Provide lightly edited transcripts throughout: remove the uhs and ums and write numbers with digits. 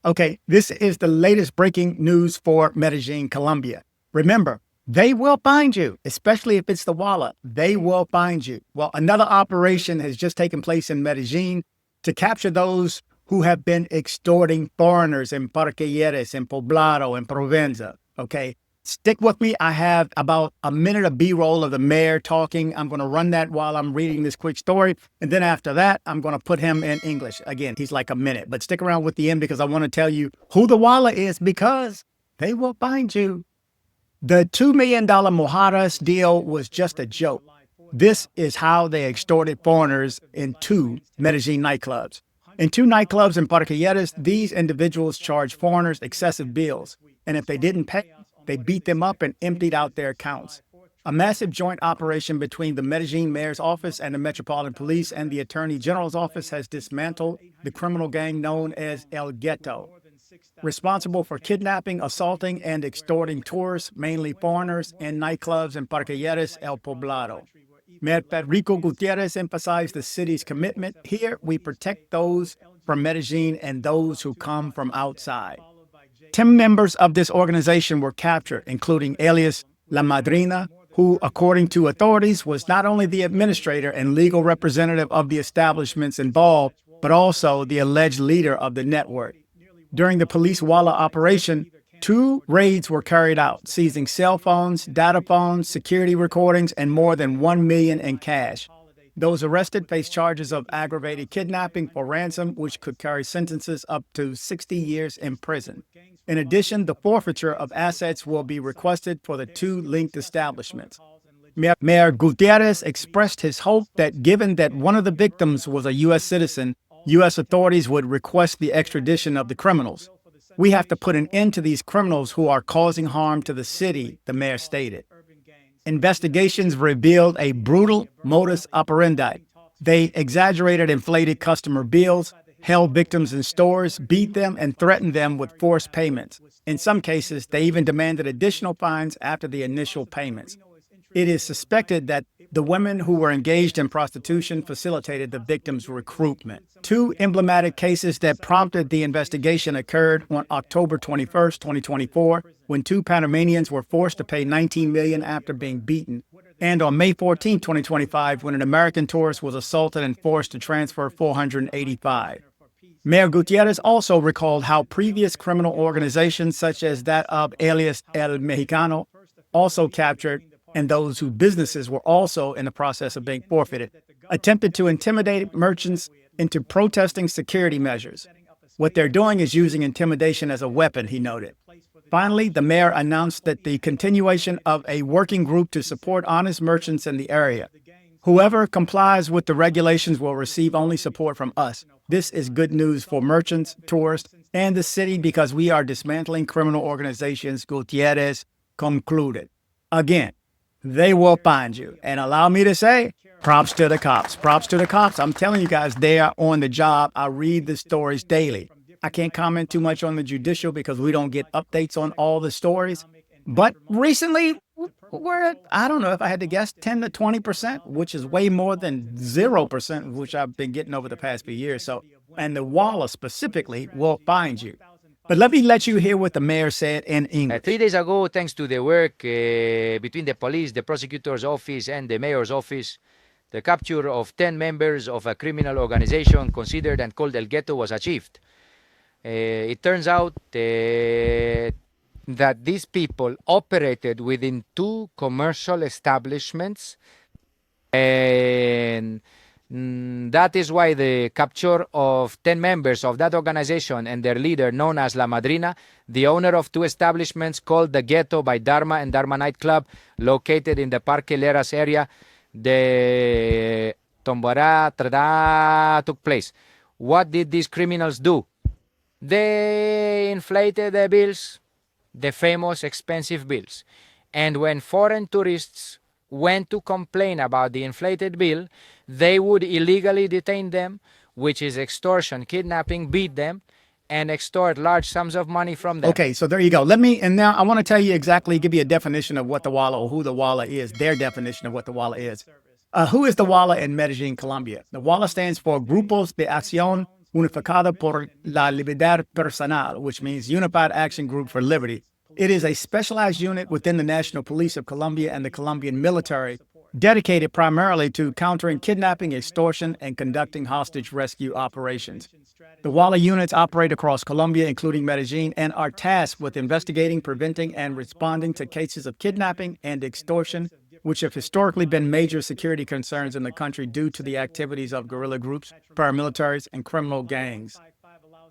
Okay, this is the latest breaking news for Medellin, Colombia. Remember, they will find you, especially if it's the wallet. They will find you. Well, another operation has just taken place in Medellin to capture those who have been extorting foreigners in Parque Lleras, in Poblado, in Provenza. Okay, stick with me. I have about a minute of B-roll of the mayor talking. I'm going to run that while I'm reading this quick story. And then after that, I'm going to put him in English. Again, he's like a minute, but stick around with the end because I want to tell you who the wallet is because they will find you. The $2 million Mojadas deal was just a joke. This is how they extorted foreigners in 2 Medellin nightclubs. In 2 nightclubs in Parque Lleras, these individuals charged foreigners excessive bills. And if they didn't pay, they beat them up and emptied out their accounts. A massive joint operation between the Medellin Mayor's Office and the Metropolitan Police and the Attorney General's Office has dismantled the criminal gang known as El Ghetto, responsible for kidnapping, assaulting, and extorting tourists, mainly foreigners, in nightclubs in Parque Lleras, El Poblado. Mayor Federico Gutiérrez emphasized the city's commitment. Here, we protect those from Medellin and those who come from outside. 10 members of this organization were captured, including alias La Madrina, who, according to authorities, was not only the administrator and legal representative of the establishments involved, but also the alleged leader of the network. During the police Walla operation, 2 raids were carried out, seizing cell phones, data phones, security recordings, and more than $1 million in cash. Those arrested face charges of aggravated kidnapping for ransom, which could carry sentences up to 60 years in prison. In addition, the forfeiture of assets will be requested for the 2 linked establishments. Mayor Gutierrez expressed his hope that given that one of the victims was a U.S. citizen, U.S. authorities would request the extradition of the criminals. We have to put an end to these criminals who are causing harm to the city, the mayor stated. Investigations revealed a brutal modus operandi. They exaggerated inflated customer bills, held victims in stores, beat them, and threatened them with forced payments. In some cases, they even demanded additional fines after the initial payments. It is suspected that the women who were engaged in prostitution facilitated the victims' recruitment. 2 emblematic cases that prompted the investigation occurred on October 21st, 2024, when 2 Panamanians were forced to pay $19 million after being beaten, and on May 14, 2025, when an American tourist was assaulted and forced to transfer $485. Mayor Gutierrez also recalled how previous criminal organizations, such as that of alias El Mexicano, also captured, and those whose businesses were also in the process of being forfeited, attempted to intimidate merchants into protesting security measures. What they're doing is using intimidation as a weapon, he noted. Finally, the mayor announced that the continuation of a working group to support honest merchants in the area. Whoever complies with the regulations will receive only support from us. This is good news for merchants, tourists, and the city because we are dismantling criminal organizations, Gutierrez concluded. Again, they will find you. And allow me to say, props to the cops. Props to the cops. I'm telling you guys, they are on the job. I read the stories daily. I can't comment too much on the judicial because we don't get updates on all the stories. But recently, we're at, I don't know if I had to guess, 10 to 20%, which is way more than 0%, which I've been getting over the past few years. So, and the Walla specifically will find you. But let me let you hear what the mayor said in English. 3 days ago, thanks to the work between the police, the prosecutor's office, and the mayor's office, the capture of 10 members of a criminal organization considered and called El Ghetto was achieved. It turns out that these people operated within 2 commercial establishments, and that is why the capture of 10 members of that organization and their leader, known as La Madrina, the owner of 2 establishments called the Ghetto by Dharma and Dharma nightclub, located in the Parque Lleras area, the Tombora took place. What did these criminals do? They inflated the bills, the famous expensive bills. And when foreign tourists went to complain about the inflated bill, they would illegally detain them, which is extortion, kidnapping, beat them, and extort large sums of money from them. Okay, so there you go. And now I want to tell you exactly, give you a definition of what the Walla or who the Walla is, their definition of what the Walla is. Who is the Walla in Medellin, Colombia? The Walla stands for Grupos de Acción Unificada por la Libertad Personal, which means Unified Action Group for Liberty. It is a specialized unit within the National Police of Colombia and the Colombian military, dedicated primarily to countering kidnapping, extortion, and conducting hostage rescue operations. The GAULA units operate across Colombia, including Medellin, and are tasked with investigating, preventing, and responding to cases of kidnapping and extortion, which have historically been major security concerns in the country due to the activities of guerrilla groups, paramilitaries, and criminal gangs.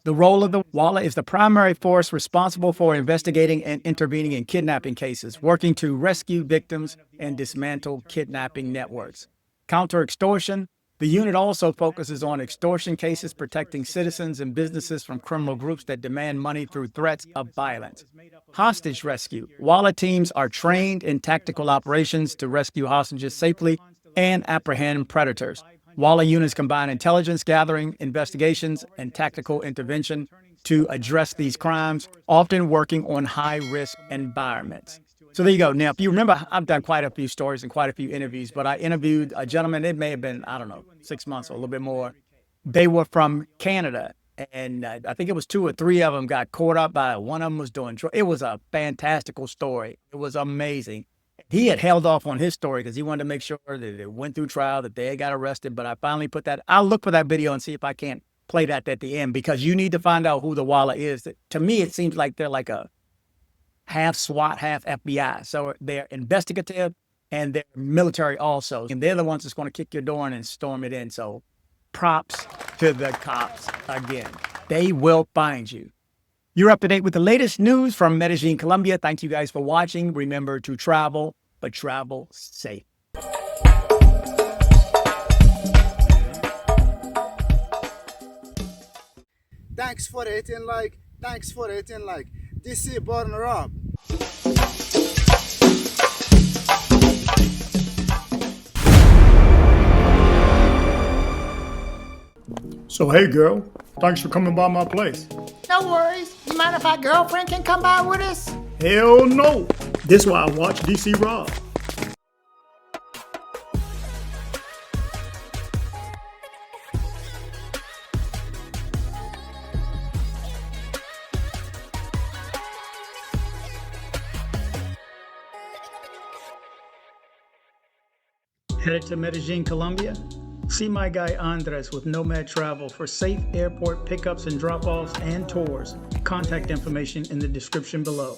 The role of the GAULA is the primary force responsible for investigating and intervening in kidnapping cases, working to rescue victims and dismantle kidnapping networks. Counter extortion. The unit also focuses on extortion cases, protecting citizens and businesses from criminal groups that demand money through threats of violence. Hostage rescue. GAULA teams are trained in tactical operations to rescue hostages safely and apprehend predators. GAULA units combine intelligence gathering, investigations, and tactical intervention to address these crimes, often working on high-risk environments. So there you go. Now, if you remember, I've done quite a few stories and quite a few interviews, but I interviewed a gentleman, it may have been, 6 months or a little bit more. They were from Canada, and I think it was 2 or 3 of them got caught up by it. One of them was doing drugs. It was a fantastical story. It was amazing. He had held off on his story because he wanted to make sure that it went through trial, that they got arrested, but I finally put that, I'll look for that video and see if I can't play that at the end, because you need to find out who the GAULA is. To me, it seems like they're like a half SWAT, half FBI. So they're investigative and they're military also. And they're the ones that's going to kick your door in and storm it in. So props to the cops again. They will find you. You're up to date with the latest news from Medellin, Colombia. Thank you guys for watching. Remember to travel, but travel safe. Thanks for hitting like. Thanks for hitting like. dcbornrob. So, hey, girl, thanks for coming by my place. No worries. You mind if our girlfriend can come by with us? Hell no. This is why I watch DC Rob. Headed to Medellin, Colombia? See my guy Andres with Nomad Travel for safe airport pickups and drop-offs and tours. Contact information in the description below.